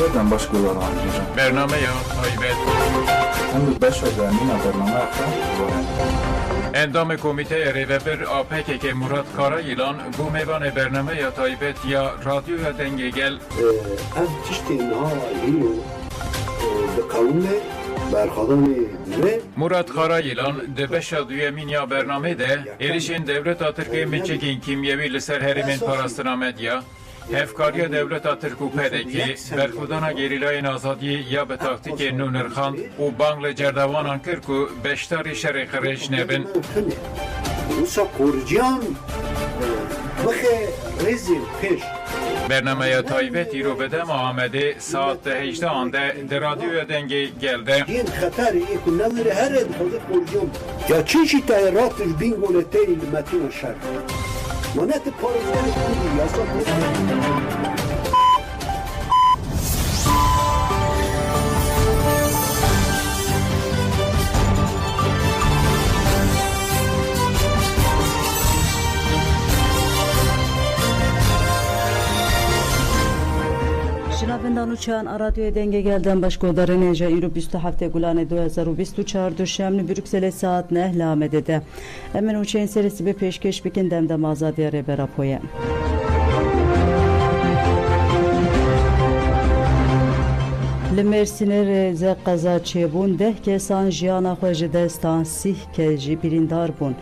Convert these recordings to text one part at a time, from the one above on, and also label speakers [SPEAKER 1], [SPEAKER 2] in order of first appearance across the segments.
[SPEAKER 1] Nereden başkaları anlayacağım?
[SPEAKER 2] برنامه تایبت
[SPEAKER 1] Hem de 5 özelliğine برنامه yaptım.
[SPEAKER 2] اندام کمیته ریوبر آپک که مراد کارایلان بو میوان برنامه یا تایبت یا رادیو یا دنگگل
[SPEAKER 3] ev tiştê niha hîno bi qewme berxwedanê divê
[SPEAKER 2] مراد کارایلان دبشا دویمین یا برنامه ده ایریشین دولت ترکیه میچکین کیمیوی لسر هریمین پاراستنامدیا هفکاری دولت ترکو پدکی برخودانا گریلای آزادی یا به تاکتیک نونرخاند و بانگل جردوانان کرکو بشتاری شرق ریش نبن
[SPEAKER 3] wisa korciyan bixe rêzên pêş
[SPEAKER 2] برنامه یا تایبتی رو بدم آمده ساعت 18 آنده در رادیو دنگی گلده
[SPEAKER 3] yên xeterê ê ku nevire here dixwaze korciyan ya çî jî te ratiş bîn goleteyê li metîna şer manetê parêzgerê kurdî yasa
[SPEAKER 4] شنوندگان uçağın radyoya denge gelden başkodarı Neja İrup üstü hafta gulane 2024 duşamlı Brüksel'e saat ne lamedede. Hemen uçağın serisi bir peşkeş bikin demde mazadiye reberapoya. Mersin'e reze qaza çebun deh kesan jiyana xwe destan sih ke jî birîndar bûn.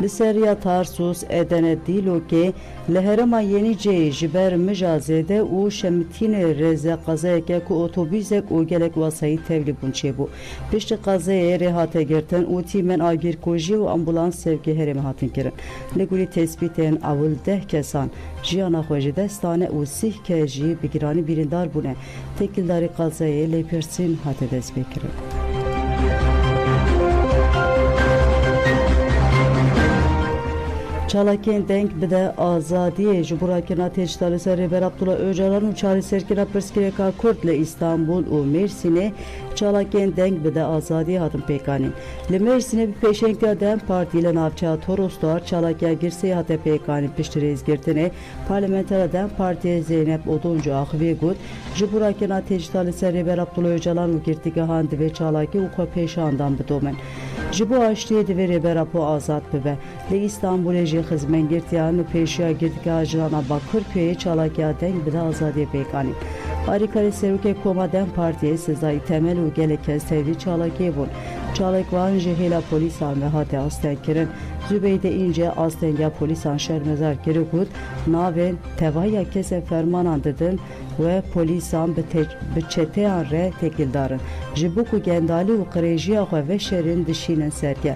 [SPEAKER 4] Li seriya Tarsus Edene Dîlokê li herêma Yeniceyê ji ber mija zêde û şemitînê reze qazayeke ku otobûsek û gelek wasayî tevlî bûn çêbû. Piştî qazayê rê hate girtin û tîmên agirkojî û ambulans sevkê herêmê hatin kirin. Li gurî tespîtên ewil deh kesan jiyana xwe ji destane û sih ke jî bi giranî birîndar bûne. Tekildarî qazayê lê Pirsîn hate dest pê kirin. Çalakên denk bide azadiyê ji burakirina têçdalê ser Rêber Abdullah Öcalan û çarîserkirina Pirsgirêka Kurd li İstanbul û Mêrsînê çalakên denk bide azadiyê hatin pêkanîn. Li Mêrsînê bi pêşengiya Dem Partî li navçeya Torosdar çalakiya Girseyê hate pêkanîn piştî rêzgirtinê Parlamentera Dem Partiyê Zeynep Oduncu axivê got ji burakirina têçdalê ser Rêber Abdullah Öcalan û girtîgehan divê çalakî û xwe pêşandan bidomin. Ji bo aştiyê divê Rêber Apo azad bibe. Li İstanbulê jî xizmengirtiyan û pêşiya girtîgeha Jilana Bakırköyê çalakiya denk bide azadiyê pêkanîn. Harîkarê Serokê Koma Dem Partiyê Sezayî Temel û gelek kes tevlî çalakiyê bûn. Çalakvan ji hêla polîsan ve hate astenkirin. Zübeyde İnce astengiya polîsan şermezar kiri got navên tevahîya kesên fermanan didin ve polîsan bi çeteyan re tekildarin. Ji bo ku gendalî û qirêjiya xwe veşerin dişînin serge.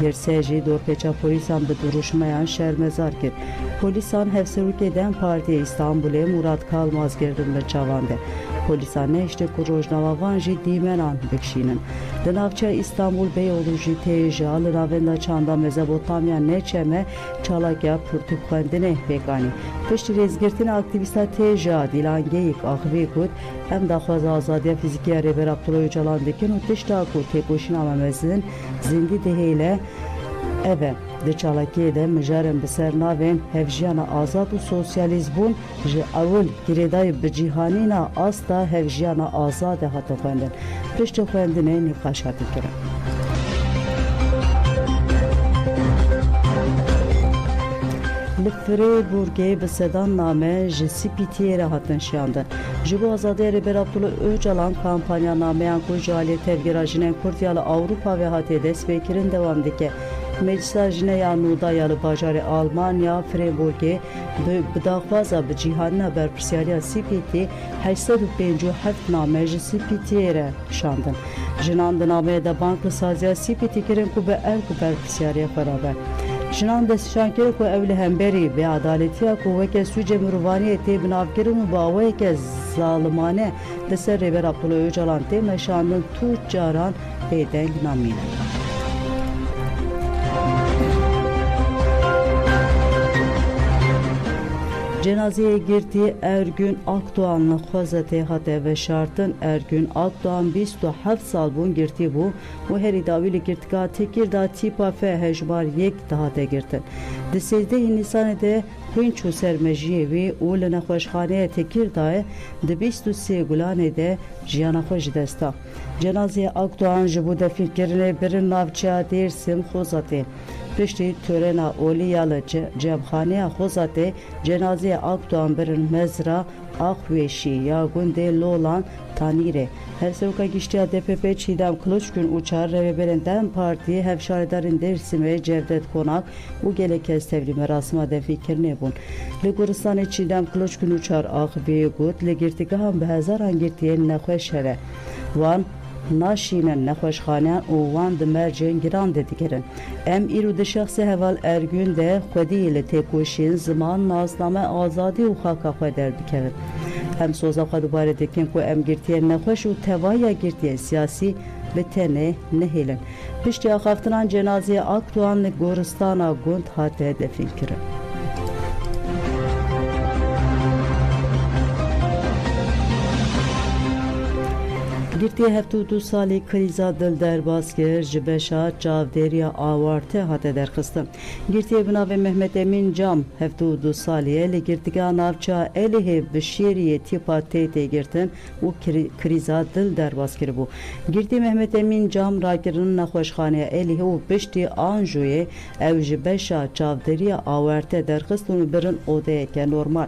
[SPEAKER 4] Girsê jî dorpêça polîsan bi duruşmayan şermezar kir. Polîsan Hevserokê Dem Partiyê İstanbulê Murat Kalmaz girdin bi çavan de. Polîsan neiştê ku rojnavavan jî dîmenan bikşînin. Li navçeya İstanbul Beyoğlu jî têja li navenda çanda Mezopotamya neçeme çalakiya pirtûkxwendinê pêkanî. Piştî rêzgirtina aktivîsta têja Dîlangeyîk axivê got em daxwaza azadiya fîzîkî ya Rêber Abdullah Öcalan dikin û tişta ku têkoşîna me mezin zindî dihêle ev di çalakiyê de mijarên bi ser navên hevjiyana azad û sosyalîst bûn ji ewil girêdayê bi cîhanîna asta hevjiyana azadê hatin xwendin. Piştî xwendinê nîqaş hatin kirin. Li Frêburgê bi sedan name ji Spîtiyê re hatin şiyandin. Ji bo azadiya Rêber Abdullah Öcalan kampanya nameyan ku ji aliyê tevgera jinên Kurd ya li Awropa ve hatê dest pêkirin dewam dike. Meclisa jineya nûda ya li bajarê Almanya Frêburgê bi daxwaza bi cîhanîna berpirsyariya Spîtî 857 name ji Spîtiyê re şandin. Jinan di nameyê de bank li saziya Spîtî kirin ku bi ev ku berpirsyariya xwe rabe. Jinan destşankir ku evli hemberi ve adaletiya ku veke süce mürvaniyeti binavkirin ba veke zalimane deser Reber Abdullah Öcalan te meşanın tu caran peyden namine. Cenazeye girdiği Ergün Akdoğan'la xwazete hate ve şartın Ergün Akdoğan 27 sal bun girdi bu heri davili girtika Tekirdağ tipa fe hejbar yek daha te girtin. Di 13 Nisan'da Hünçu sermejiyevi u li nexweşxaneyê Tekirdağê di 23 Gulanê de jiyana xwe ji dest da. Cenazeye Akdoğan ji bo defînkirinê birin navçeya Dêrsim Xozatê. Piştî törena Oliya li cemxaneya Xozatê cenazeye Akdoğan birin mezra Axweşî ya gundê Lolan Tanîrê. Herseroka giştiya DPP Çiğdem Kılıçgün uçar Revberên Dem Partiye hevşaredarên Dêrsimê Cevdet Konak û gelek kes tevlî merasima defîkirinê bûn. Li Goristanê Çiğdem Kılıçgün uçar axiviyê got li girtîgehan bi hezaran girtiyên nexweş here. Wan naşînin nexweşxaneyan û wan di mercên giran de dikirin. Em îro di şexsê heval Ergün de xwediyê li têkoşiyên ziman nazname azadî û xaka xwe derdikerin. Hem soza xwe dubare dikin ku em girtiyên nexweş û tevaya girtiyên siyasî bi tenê nehêlin. Piştî axaftinan cenazeye Akdoğan li Goristana Gund hate defînkirin. Girtiye hevtu salî krîza dil derbasgir ji beşa çavdêriya awarte hate derxistin. Girtiye binavê Mehmet Emin Cam hevtu salîye li girtiga navça Elihê bi şêriyê tîpa tê girtin û krîza dil derbasgir bû. Girtiye Mehmet Emin Cam rakirin nexweşxaneya Elihê û piştî Anjûyê ew ji beşa çavdêriya awarte derxistin û birin odeyeke normal.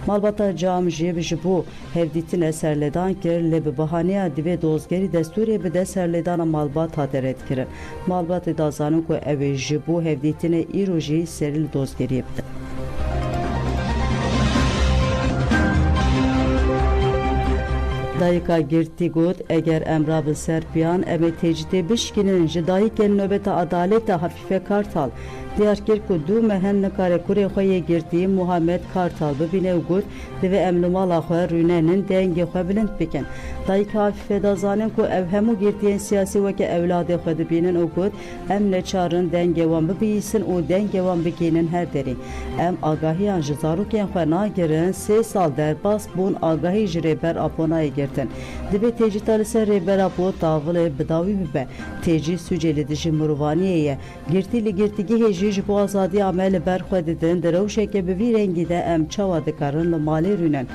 [SPEAKER 4] Malbata Cam jî ji bo hevdîtinê serledan kir lê bi bahaneya divê dozgerî destûrê bi dest serlêdana malbat hate redkirin. Malbatê da zanin ku ew ê ji bo hevdîtinê îro jî serî li dozgeriyê bide. Dayika girtî got eger em rabin serpiyan em ê tecdîtê bişkinin ji dayikên nöbeta adaleta Hafife Kartal diyarkir ku du mehen nikare kurê xwe yê girtî Muhammed Kartal bibîne û got divê em li mala xwe rûnenin dengê xwe bilind bikin. Dayika Hafife da zanin ku ev hemû girtiyên siyasî weke ewladê xwe dibînin û got em neçarin dengê wan bibîyîsin û dengê wan bigînin her derê. Em agahiyan ji zarokên xwe nagirin 3 sal derbas bûn agahî ji rêber Aponayê girtin. Divê têcîta li ser rêbera Apo tavilê bidawî bibe. Têcî Sûcê dijî Mirvaniyê ye. Girtî li girtîgehê jî ji bo azadiya me li ber xwe didin di rewşeke bi vî rengî de em çawa dikarin li malê rûnin.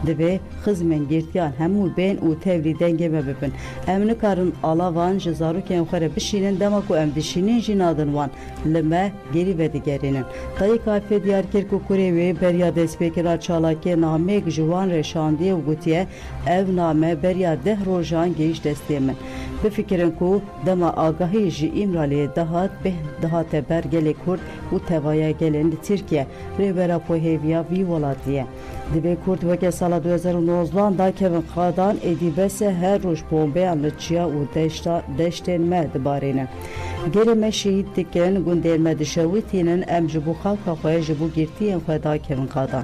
[SPEAKER 4] Divê xizmên girtiyan hemû bên û tevlî dengê me bibin. Em nikarin alavan ji zarokên xwe re bişînin dema ku em dişînin jî nadin wan li me gerî vedigerînin. Dayika Hafife diyarkir ku kurê wê beriya destpêkira çalakê nameyek ji wan re şandiye û gotiye ev name beriya 10 rojan gêj destê min. Bifikirin ku dema agahî ji İmraliyê dihat beh dihate ber gelê Kurd û tevaya gelên li Tirkiye rêbera pohêviya vî welatiyê. Divê Kurd weke sala 2019 da kevin xadan êdîbese her roj bombeyan li çiya û deştên me dibarînin. Gerê me şehîd dikin gundên me dişewitînin em ji bo xalka xwe ji bo girtiyên xwe da kevin xadan.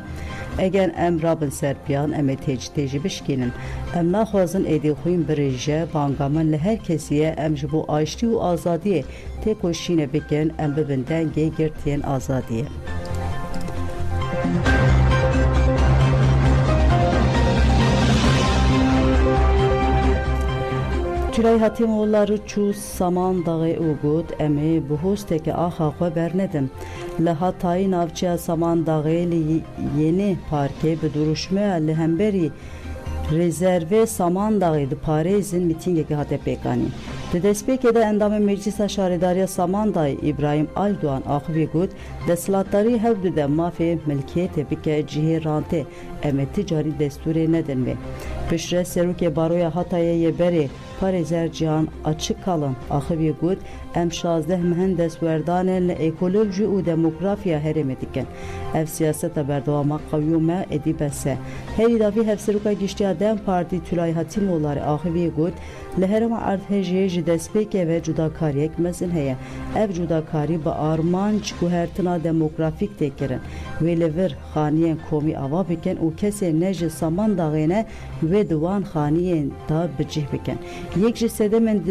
[SPEAKER 4] Eger em rabin serpiyan em ê tecdîtê jî bişkînin. Em naxwazin êdî xwîn birêje banga min li her kesiye em ji bo aştî û azadiyê têkoşînê bikin em bibin dengê girtiyên azadiyê. Tülay Hatimoğulları çû Samandağê û got em ê bi hosteke axa xwe bernedin. Li Hatayê navçeya Samandağê li yeni parkê bi duruşmeya li hemberî rezerve Samandağê di Parêzin mîtingekê hate pêkanîn. Di destpêkê de endamê Meclisa Şaredariya Samandağê İbrahim Aldoğan axivî got desthilatdarî hev dide mafê milkiyetê bike cihê rantê em ê ticarî destûrê nedin vê. Piştre serokê baroya Hatayê yê berê parêzer cihan açık kalın. Axivî got em 16 mühendes werdanên li ekoloji û demografiya herêmê dikin. Ev siyaseta berdewama qewî me êdî bese. Herî davî hevseroka giştiya Dem Partî Tülay Hatîmoğulları axivî got li herêma Erdhejê ji destpêkê ve cudakariyek mezin heye. Ev cudakarî bi armanc guhertina demografîk tê kirin. Wê li vir xaniyên komî ava bikin û kesên ne ji Samandağê ne wê di wan xaniyên da bicih bikin. Yek ji sedemên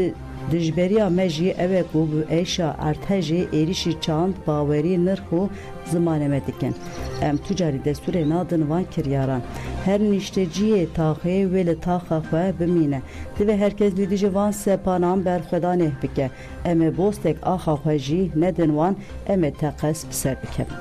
[SPEAKER 4] dijberiya me jî ev e ku bi êşa Erdhejê êrişî çand bawerî nirx û zimanê me dikin. Em tu carî destûrê nadin van kiryaran. Her nişteciyê taxê wê li taxa xwe bimîne. Divê herkes li dijî van sepanan berxwedanê bike. Em ê bostek axa xwe jî nedin wan, em ê teqes bi ser bikevin.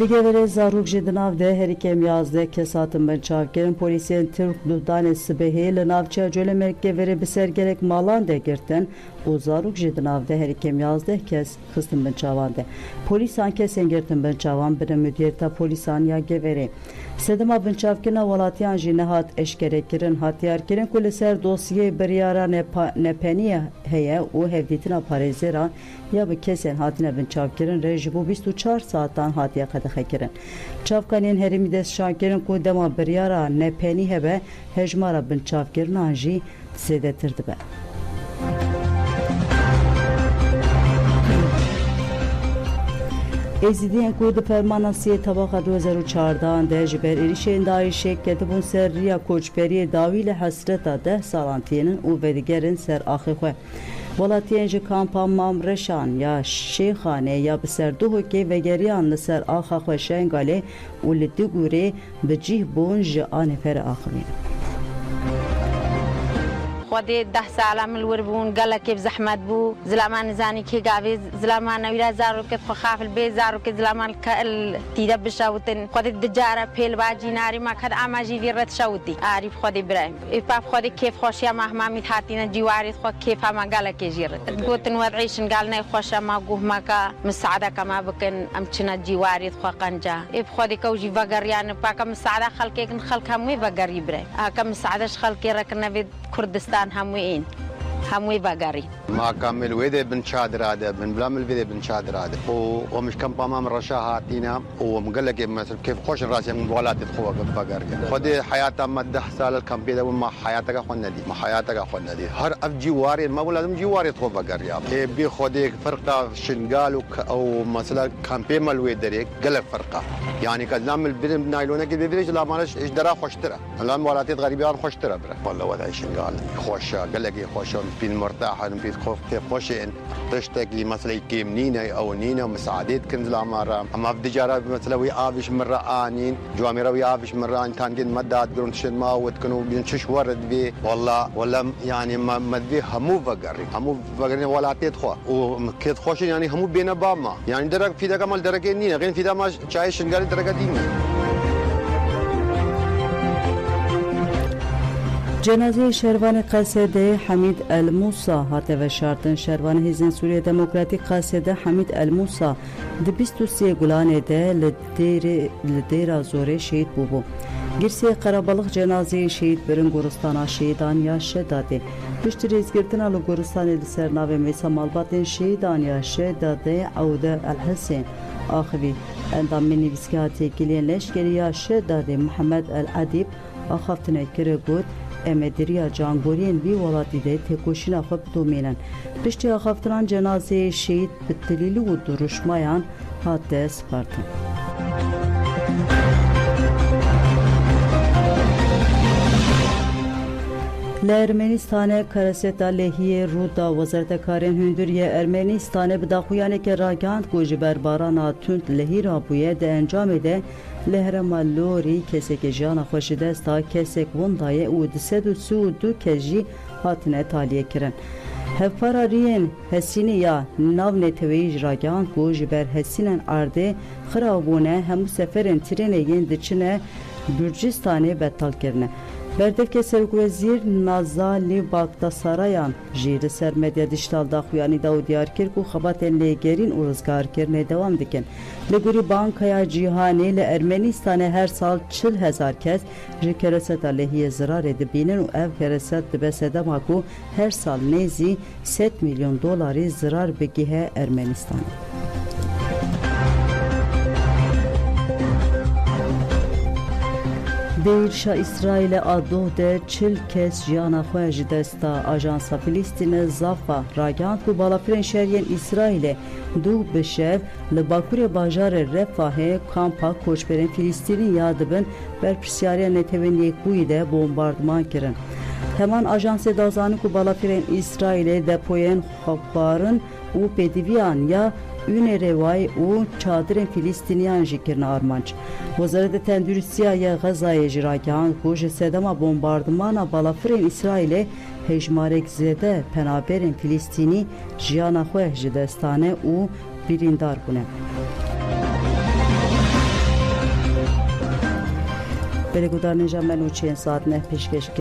[SPEAKER 4] Ligevere zarok ji di nav de herî 11 kes hatin bin çavkirin. Polîsiyên Tirk Luhdanê sibehê li navçeya Colemêrkevê bi ser gelek malan de girtin û zarok ji di nav de herî 11 kes xistin bin çavan de. Polîsan kesên girtin bin çavan bi müdîriyeta polîsan ya Geverê. Sedema bin çavkirina welatiyan jî nehat eşkerekirin hatiyarkirin ku li ser dosyê biryara nepeniyê heye û hevdîtina parêzêran ya bi kesên hatine bin çavkirin re ji bo 24 saatan hatiye qedexekirin. Çavkanên herîmî destşankirin ku dema biryara nepenî hebe hejmara bin çavkirinan jî zêdetir dibe. Êzîdiyên ku di fermana siyê tebaqa 2014 de ji ber êrişên Daişê ketibûn ser riya koçberiyê dawî li hesreta 10 salan tînin û vedigerin ser axê xwe. Welatiyên ji kampa Mamreşan ya Şêxanê ya bi ser duhokê vegeriyan li ser axa xwe Şengalê û li Digûrê bi cih bûn ji anêferê axivîn.
[SPEAKER 5] خودی 10 ساله ملور بون گله که زحمت بو زلامان زانی که گاوی زلامان ویرا زارو که خافل بی زارو که زلامان کل تیده بشاوتن خودی دجاره پیل باجی ناری ما کد آماجی ویرت شاوتی عارف خودی برایم ایپاپ خودی کیف خوشیا مهما میتحتینا جواری خود کیف هم گله که جیرت گوتن وضعیشن قال نه خوشا ما گوه ما کا مساعده کما بکن امچنا جواری خو قنجا ایپ خودی کوجی وگریان پاک مساعده خلک کن خلک هموی وگری برایم آکم مساعدش خلک رکنه وید کردستان هموین هموی بگاری
[SPEAKER 6] ما کامل ویده بن چادر عاده بن بلامل ویده بن چادر عاده و مش کم پامام رشا هاتینا و مقلق مثل كيف خوش راسي من ولات تخوك بقر خدي حياتها ما 10 سال الكامبيدا وما حياتك اخونا دي ما حياتك اخونا دي هر اف جواري ما لازم جواري تخو بقر يا بي خدي فرقه شنقال او مثلا كامبي مال ويدريك قلب فرقه يعني كلام البدن نايلونه كده بيدريش لا مالش ايش درا خوشتره الان ولات غريبيان خوشتره والله ولا شنقال خوش قلق خوش في مرتاح في خوف كيف خوشين تشتكي مثلا كيم نينا او نينا مساعدات كنز العماره اما في تجاره مثلا وي افش مره انين جوامير وي افش مره ان كان قد مدات قرون تشن ما وتكونوا بينشش ورد بي والله يعني ما مدبي همو فقري ولا تدخوا وكيد خوشين يعني همو بين باما يعني درك في دك مال درك نينا غير في ما شاي شنقال درك ديني
[SPEAKER 4] Cenazê şervanê Qesedê Hamid El Musa hate veşartin. Şervanê Hêzên Sûriya Demokratîk Qesedê Hamid El Musa di 23 Gulanê de li Dêra Zorê şehîd bûbû. Girsê Qerebalık cenazeyê şehîd birin goristana şehîdan ya Şedadê. Piştî rêzgirtina li goristanê li ser navê Mêsa Malbatên şehîdan ya Şedadê Ewde El Hesên axivî. Endamên nivîskê hatiye kiliyên leşkeriya Şedadê Muhammed El Edîb axaftinê kire got emediriya cangoriyên vî welatî de têkoşîna xwe bidomînin. Piştî axaftinan cenazeyê şehîd bi tilîlî û duruşmayan hate spartin. Li Ermenistanê Kareseta lehiyê Rûda Wezartekarên Hundiriyê Ermenistanê bi daxuyaneke ragihand ku ji ber barana tund lehî rabûye di encamê de li herêma Lorî kesekê jiyana xwe ji dest da kesek windaye û 232 kes jî hatine taliye kirin. Hevparariyên Hesînî ya nav neteweyî ji ragihand ku ji ber hesînên erdê xirabûne hemû seferên trênê yên diçine Gürcistanê betal kirine. Berdevke Sergwezîr Nazali Bagdasarayan jî li ser medya dijîtal daxuyanî da û diyar kir ku xebatên lêgerîn û rizgarkirinê dewam dikin. Li gorî Bankaya Cîhanê li Ermenistanê her sal 40,000 kes ji kereseta lehiyê zirarê dibînin û ev kereset dibe sedema ku her sal nêzî $100 milyon zirar bigihe Ermenistanê. Değirşa İsrail'e adoh de 40 kes jiyana xwe ji desta Ajansa Filîstînê Zafa ragihand ku balafirên şeriyên İsrailê du bi şev li bakurê bajarê Refahê kampa koçberên Filîstînî ya dibin berpirsyariya Netewên Yekbûyî de bombardman kirin. Heman ajansê da zanî ku balafirên İsrailê depoyên xwebarin û pêdiviyan ya Ûnê rêwayî û çadırên Filîstîniyan jî kirine armanc. Wezareta Tenduristiya ya Xezayê jî ragihand ku ji sedema bombardmana balafirên İsrailê hejmarek zêde penaberên Filîstînî jiyana xwe ji destane û birîndar bûne. Belêgudarên Jemenûçeyên saat neh pêşkêş